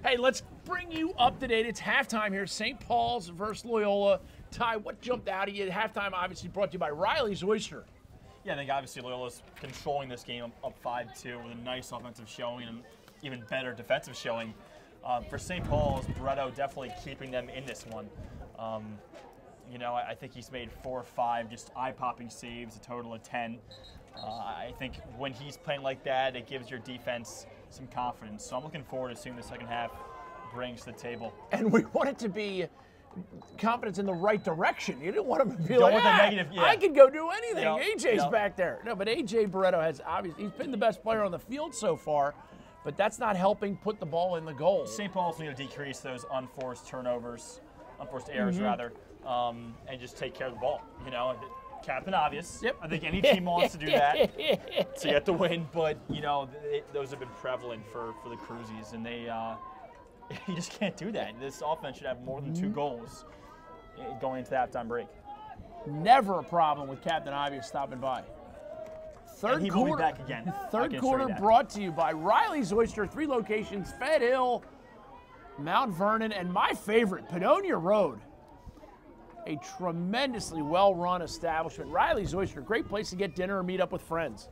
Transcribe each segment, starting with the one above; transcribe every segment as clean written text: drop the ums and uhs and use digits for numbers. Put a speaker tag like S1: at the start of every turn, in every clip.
S1: Hey, let's bring you up to date. It's halftime here. St. Paul's versus Loyola. Ty, what jumped out at you? Halftime obviously brought to you by Riley's Oyster.
S2: Yeah, I think obviously Loyola's controlling this game up 5-2 with a nice offensive showing and even better defensive showing. For St. Paul's, Bretto definitely keeping them in this one. You know, I think he's made 4 or 5 just eye-popping saves, a total of 10. I think when he's playing like that, it gives your defense some confidence. So I'm looking forward to seeing the second half brings to the table.
S1: And we want it to be confidence in the right direction. You didn't want him to be
S2: Don't
S1: like,
S2: want the negative, yeah.
S1: I can go do anything.
S2: Yep,
S1: AJ's
S2: yep.
S1: back there. No, but AJ Barretto has obviously, he's been the best player on the field so far, but that's not helping put the ball in the goal.
S2: St. Paul's need to decrease those unforced turnovers, unforced errors rather, and just take care of the ball. You know, Captain Obvious.
S1: Yep.
S2: I think any team wants to do that to get the win, but you know those have been prevalent for the Cruisies, and they you just can't do that. This offense should have more than 2 goals going into the halftime break.
S1: Never a problem with Captain Obvious stopping by.
S2: And he will be back again.
S1: Third quarter brought to you by Riley's Oyster, 3 locations, Fed Hill, Mount Vernon, and my favorite, Padonia Road. A tremendously well-run establishment. Riley's Oyster, great place to get dinner or meet up with friends.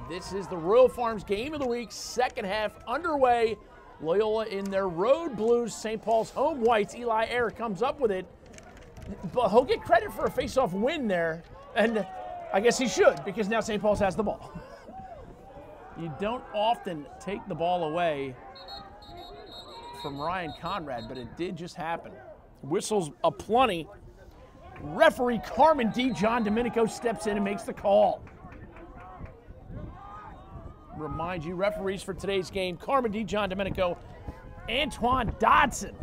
S1: This is the Royal Farms Game of the Week, second half underway. Loyola in their road blues, St. Paul's home whites. Eli Ayer comes up with it, but he'll get credit for a face-off win there, and I guess he should, because now St. Paul's has the ball. You don't often take the ball away from Ryan Conrad, but it did just happen. Whistles aplenty. Referee Carmen D. John Domenico steps in and makes the call. Remind you, referees for today's game, Carmen D. John Domenico, Antoine Dodson,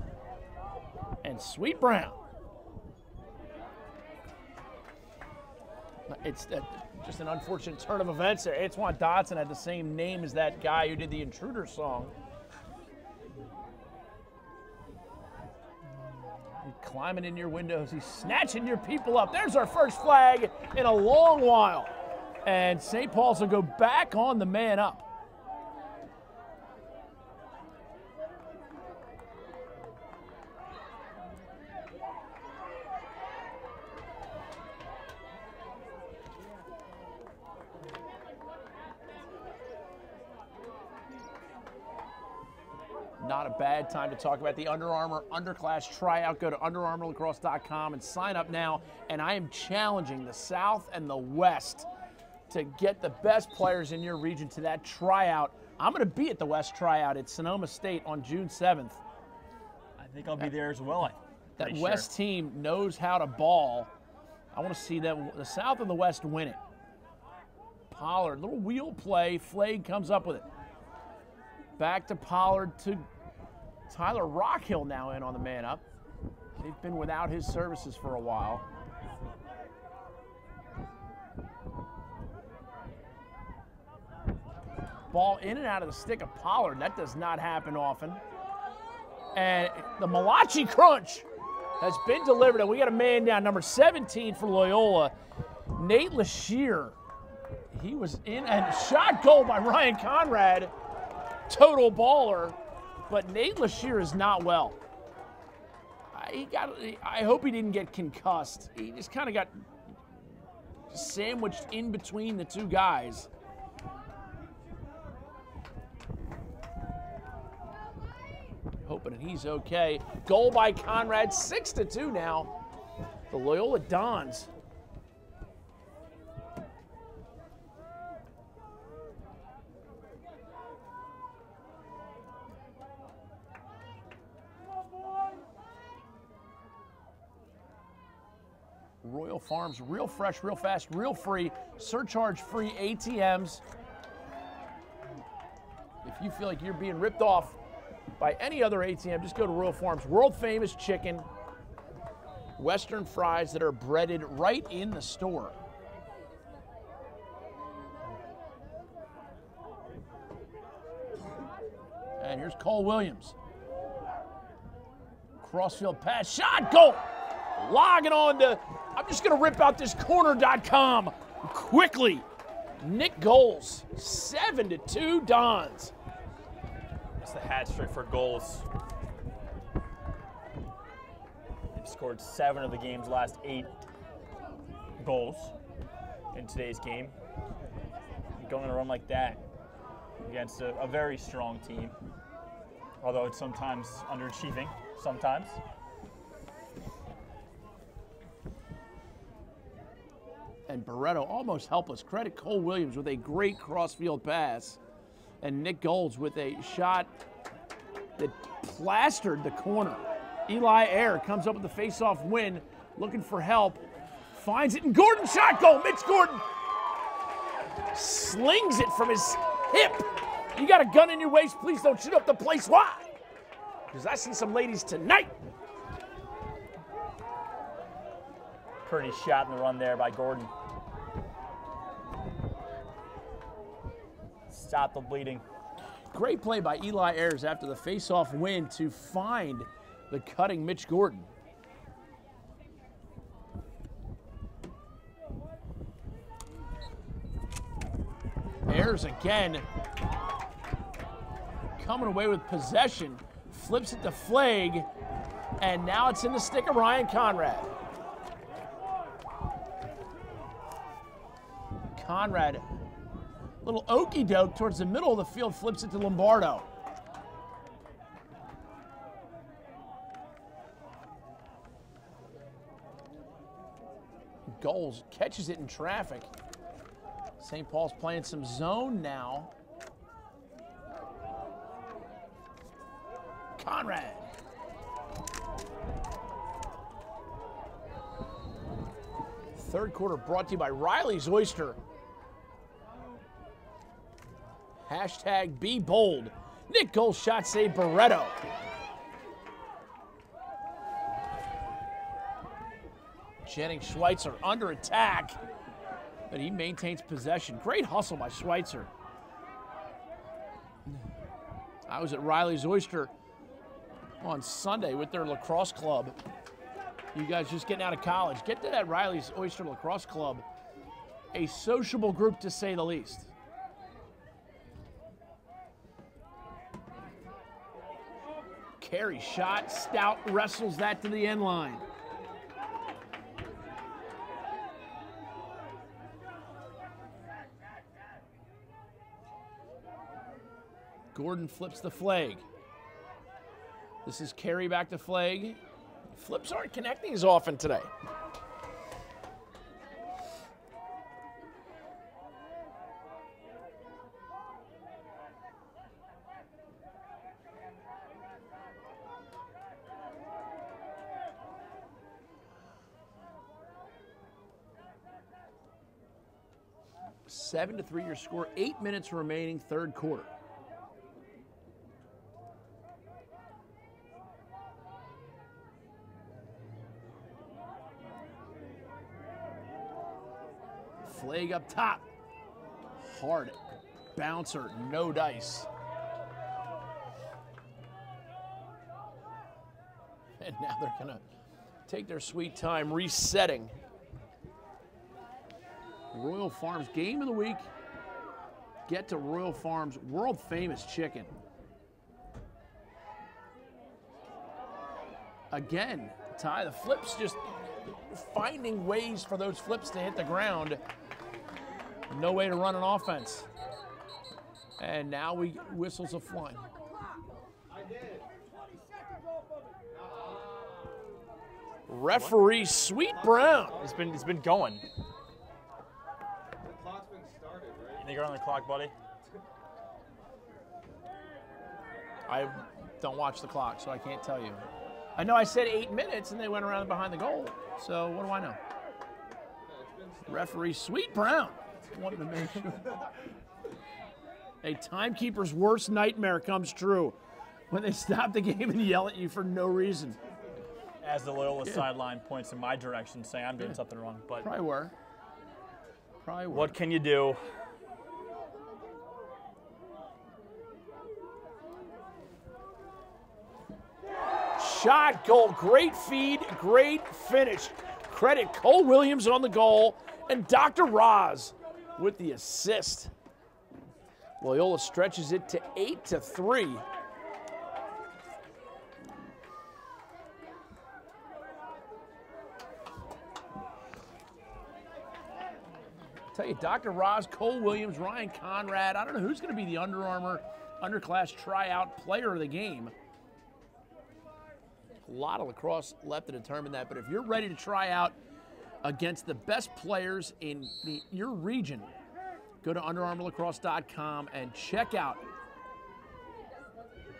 S1: and Sweet Brown. It's just an unfortunate turn of events there. Antoine Dodson had the same name as that guy who did the Intruder song. He's climbing in your windows. He's snatching your people up. There's our first flag in a long while. And St. Paul's will go back on the man up. Not a bad time to talk about the Under Armour Underclass tryout. Go to UnderArmourLacrosse.com and sign up now. And I am challenging the South and the West to get the best players in your region to that tryout. I'm going to be at the West tryout at Sonoma State on June 7th.
S2: I think I'll be there as well.
S1: That West team knows how to ball. I want to see them, the South and the West, win it. Pollard, little wheel play. Flade comes up with it. Back to Pollard to Tyler Rockhill now in on the man up. They've been without his services for a while. Ball in and out of the stick of Pollard. That does not happen often. And the Malachi Crunch has been delivered. And we got a man down, number 17 for Loyola, Nate Lashir. He was in and shot goal by Ryan Conrad. Total baller. But Nate Lashir is not well. I hope he didn't get concussed. He just kind of got sandwiched in between the two guys. Hoping that he's okay. Goal by Conrad, 6-2 now. The Loyola Dons. Royal Farms, real fresh, real fast, real free, surcharge-free ATMs. If you feel like you're being ripped off by any other ATM, just go to Royal Farms. World-famous chicken, Western fries that are breaded right in the store. And here's Cole Williams. Crossfield pass, shot, goal! Logging on to, I'm just going to rip out this corner.com quickly. Nick Goals, 7-2 Dons.
S2: breaks the hat trick for goals. They've scored 7 of the game's last 8 goals in today's game. Going on a run like that against a very strong team, although it's sometimes underachieving, sometimes.
S1: And Barreto almost helpless. Credit Cole Williams with a great crossfield pass. And Nick Golds with a shot that plastered the corner. Eli Ayer comes up with the face-off win, looking for help. Finds it, and Gordon shot goal. Mitch Gordon slings it from his hip. You got a gun in your waist, please don't shoot up the place. Why? Because I see some ladies tonight.
S2: Pretty shot in the run there by Gordon. Stop the bleeding.
S1: Great play by Eli Ayers after the face-off win to find the cutting Mitch Gordon. Ayers again coming away with possession, flips it to Flagg, and now it's in the stick of Ryan Conrad. Conrad, little okey-doke towards the middle of the field, flips it to Lombardo. Goals, catches it in traffic. St. Paul's playing some zone now. Conrad. Third quarter brought to you by Riley's Oyster. Hashtag be bold. Nick Gold shot save Barreto. Jennings Schweitzer under attack, but he maintains possession. Great hustle by Schweitzer. I was at Riley's Oyster on Sunday with their lacrosse club. You guys just getting out of college, get to that Riley's Oyster Lacrosse Club. A sociable group, to say the least. Carey shot, Stout wrestles that to the end line. Gordon flips the Flagg. This is Carey back to Flagg. Flips aren't connecting as often today. Seven to 3 your score, 8 minutes remaining, third quarter. Flagg up top. Hard bouncer, no dice. And now they're going to take their sweet time resetting. Royal Farms game of the week. Get to Royal Farms world famous chicken. Again, Ty, the flips just finding ways for those flips to hit the ground. No way to run an offense. And now whistles a flying. Referee Sweet Brown.
S2: It's been going. You think you're on the clock, buddy?
S1: I don't watch the clock, so I can't tell you. I know I said 8 minutes, and they went around behind the goal. So what do I know? Referee Sweet Brown wanted to make sure. A timekeeper's worst nightmare comes true when they stop the game and yell at you for no reason.
S2: As the Loyola sideline points in my direction, saying I'm doing something wrong. But
S1: Probably were.
S2: What can you do?
S1: Shot, goal, great feed, great finish. Credit Cole Williams on the goal and Dr. Roz with the assist. Loyola stretches it to 8-3 Tell you, Dr. Roz, Cole Williams, Ryan Conrad. I don't know who's going to be the Under Armour underclass tryout player of the game. A lot of lacrosse left to determine that, but if you're ready to try out against the best players in your region, go to UnderArmourLacrosse.com and check out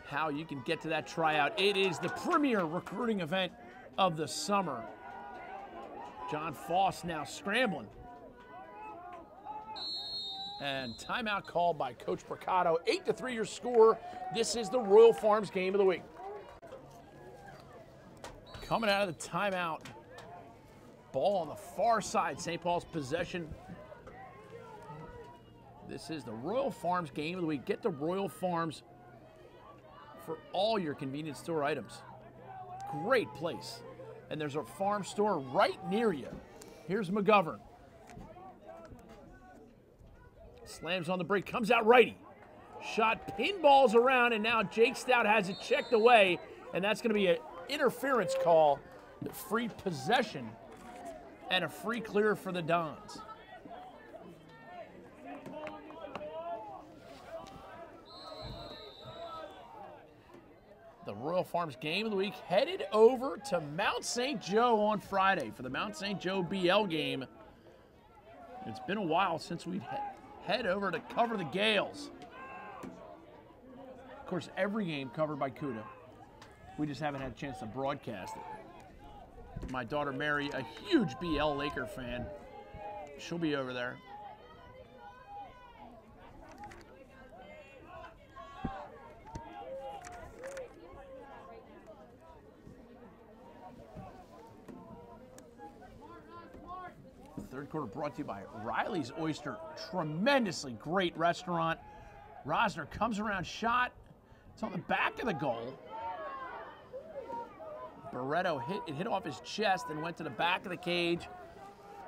S1: how you can get to that tryout. It is the premier recruiting event of the summer. John Foss now scrambling. And timeout called by Coach Mercado. 8-3 your score. This is the Royal Farms game of the week. Coming out of the timeout. Ball on the far side. St. Paul's possession. This is the Royal Farms game of the week. Get to Royal Farms for all your convenience store items. Great place. And there's a farm store right near you. Here's McGovern. Slams on the break, comes out righty. Shot pinballs around, and now Jake Stout has it checked away, and that's going to be an interference call. Free possession and a free clear for the Dons. The Royal Farms game of the week headed over to Mount St. Joe on Friday for the Mount St. Joe BL game. It's been a while since we'd head over to cover the Gales. Of course, every game covered by CUDA. We just haven't had a chance to broadcast it. My daughter Mary, a huge BL Laker fan, she'll be over there. Third quarter brought to you by Riley's Oyster. Tremendously great restaurant. Rosner comes around, shot. It's on the back of the goal. Barreto hit off his chest and went to the back of the cage.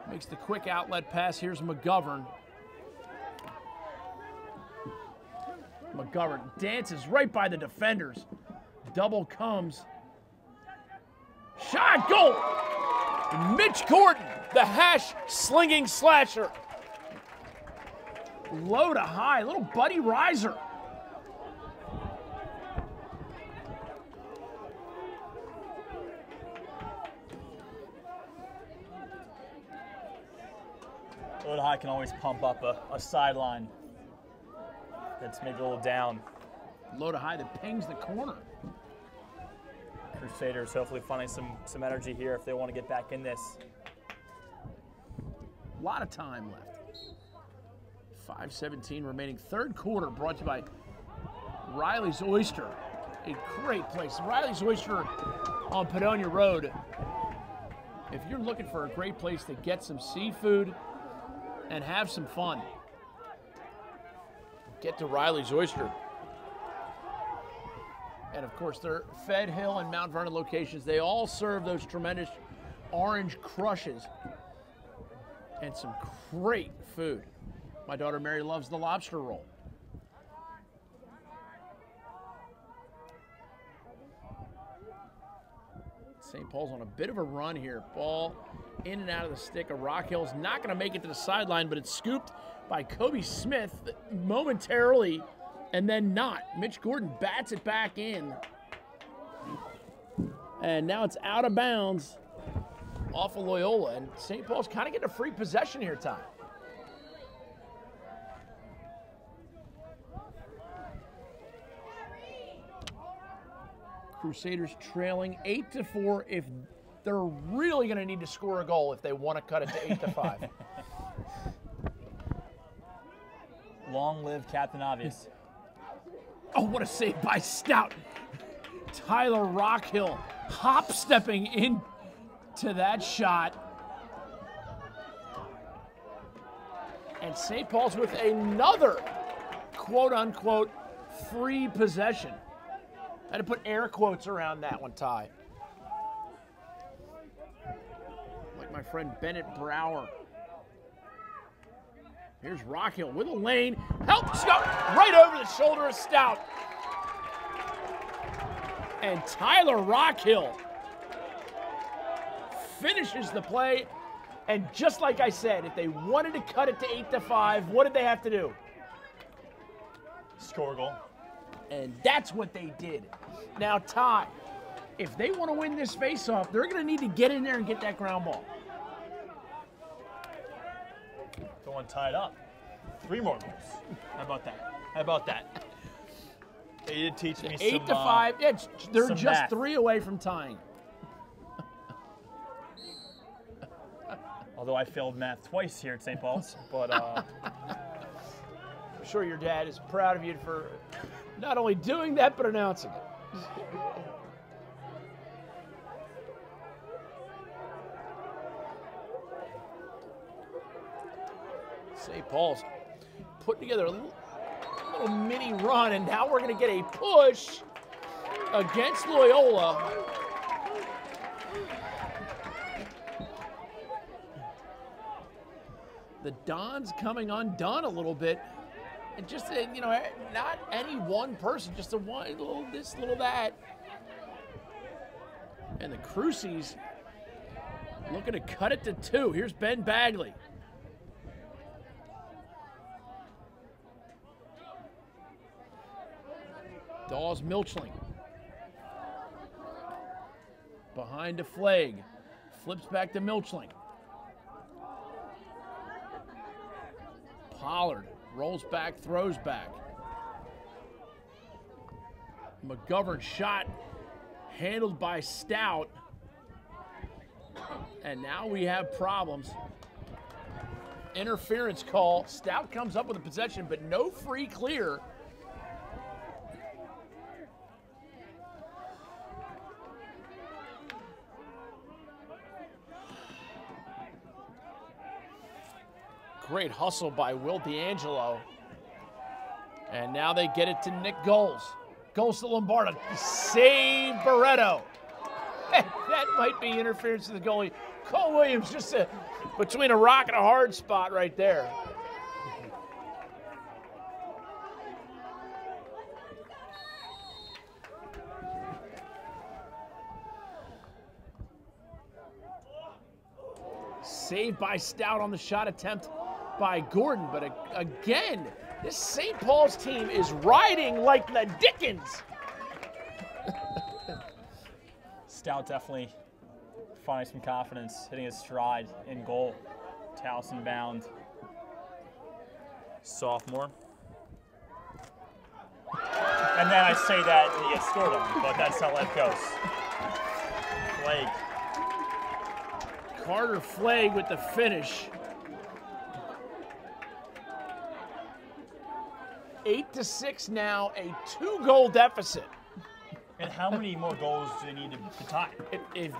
S1: Makes the quick outlet pass. Here's McGovern. McGovern dances right by the defenders. Double comes. Shot, goal! Mitch Gordon, the hash slinging slasher. Low to high, little Buddy Riser.
S2: Low to high can always pump up a sideline that's maybe a little down.
S1: Low to high that pings the corner.
S2: Crusaders hopefully finding some energy here if they want to get back in this.
S1: A lot of time left. 5:17 remaining. Third quarter brought to you by Riley's Oyster. A great place. Riley's Oyster on Padonia Road. If you're looking for a great place to get some seafood and have some fun, get to Riley's Oyster. And of course, their Fed Hill and Mount Vernon locations, they all serve those tremendous orange crushes and some great food. My daughter Mary loves the lobster roll. St. Paul's on a bit of a run here. Ball in and out of the stick of Rock Hill's not going to make it to the sideline, but it's scooped by Kobe Smith momentarily. And then not. Mitch Gordon bats it back in. And now it's out of bounds off of Loyola. And St. Paul's kind of getting a free possession here, Ty. Crusaders trailing 8-4 if they're really going to need to score a goal if they want to cut it to 8-5.
S2: Long live Captain Obvious.
S1: Oh, what a save by Stout. Tyler Rockhill hop-stepping into that shot. And St. Paul's with another quote-unquote free possession. I had to put air quotes around that one, Ty. Like my friend Bennett Brower. Here's Rockhill with a lane. Help Stout right over the shoulder of Stout. And Tyler Rockhill finishes the play And just like I said, if they wanted to cut it to 8-5, what did they have to do?
S2: Score a goal.
S1: And that's what they did. Now, Ty, if they want to win this faceoff, they're going to need to get in there and get that ground ball.
S2: Going tied up. 3 more goals. How about that? How about that? They did teach me
S1: 8-5. Yeah, they're
S2: some
S1: just
S2: math.
S1: 3 away from tying.
S2: Although I failed math twice here at St. Paul's, but
S1: I'm sure your dad is proud of you for not only doing that, but announcing it. St. Paul's putting together a little mini run, and now we're going to get a push against Loyola. The Dons coming undone a little bit. And just, not any one person, just a one, little this, little that. And the Crucies looking to cut it to 2. Here's Ben Bagley. Dawes Milchling. Behind to Flagg. Flips back to Milchling. Pollard rolls back, throws back. McGovern shot handled by Stout. And now we have problems. Interference call. Stout comes up with a possession, but no free clear. Great hustle by Will D'Angelo. And now they get it to Nick Goals. Goals to Lombardo. Save Barreto. That might be interference to the goalie. Cole Williams just between a rock and a hard spot right there. Saved by Stout on the shot attempt by Gordon, but again, this St. Paul's team is riding like the Dickens.
S2: Stout definitely finding some confidence, hitting his stride in goal. Towson bound. Sophomore. And then I say that and he gets scored on, but that's how life goes. Flagg.
S1: Carter Flagg with the finish. 8-6 now, a 2-goal deficit.
S2: And how many more goals do they need to tie?
S1: If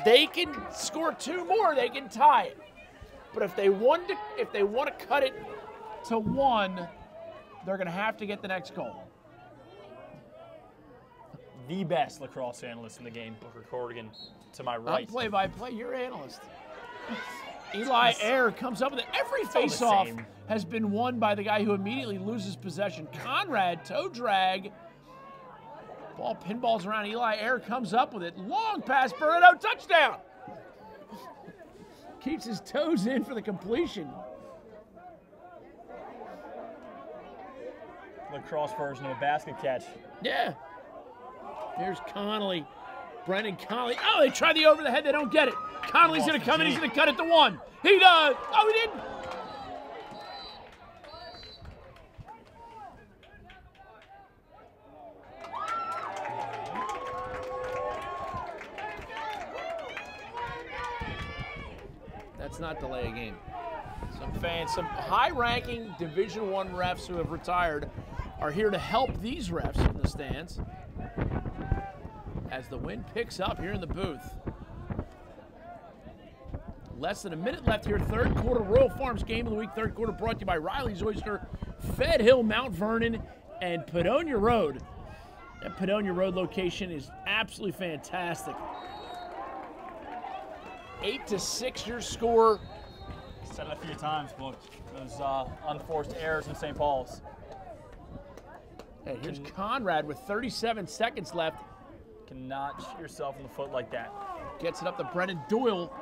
S1: they can score 2 more, they can tie it. But if they want to cut it to 1, they're going to have to get the next goal.
S2: The best lacrosse analyst in the game, Booker Corrigan, to my right.
S1: I'm play-by-play, you're analyst. Eli Ayer comes up with it. Every face-off has been won by the guy who immediately loses possession. Conrad, toe drag. Ball pinballs around. Eli Ayer comes up with it. Long pass, Barreto, touchdown. Keeps his toes in for the completion.
S2: Lacrosse version of a basket catch.
S1: Yeah. Here's Connolly. Brendan Connolly. Oh, they try the over the head. They don't get it. Connolly's going to come in. He's going to cut it to 1. He does. Oh, he didn't. That's not delay a game. Some fans, some high-ranking Division I refs who have retired are here to help these refs in the stands as the wind picks up here in the booth. Less than a minute left here, third quarter, Royal Farms Game of the Week. Third quarter brought to you by Riley's Oyster, Fed Hill, Mount Vernon, and Padonia Road. That Padonia Road location is absolutely fantastic. 8-6 your score.
S2: Said it a few times, Book. Those unforced errors in St. Paul's.
S1: And here's Conrad with 37 seconds left.
S2: Cannot shoot yourself in the foot like that.
S1: Gets it up to Brennan Doyle.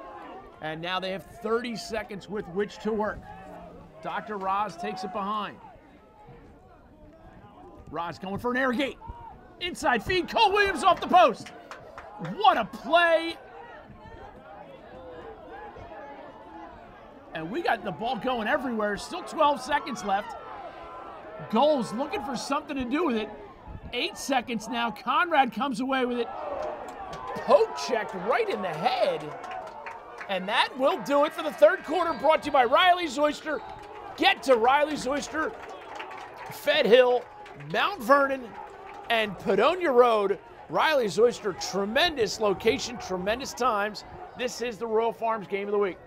S1: And now they have 30 seconds with which to work. Dr. Roz takes it behind. Roz going for an air gate. Inside feed, Cole Williams off the post. What a play. And we got the ball going everywhere. Still 12 seconds left. Goals looking for something to do with it. 8 seconds now. Conrad comes away with it. Poke checked right in the head. And that will do it for the third quarter, brought to you by Riley's Oyster. Get to Riley's Oyster, Fed Hill, Mount Vernon, and Padonia Road. Riley's Oyster, tremendous location, tremendous times. This is the Royal Farms Game of the Week.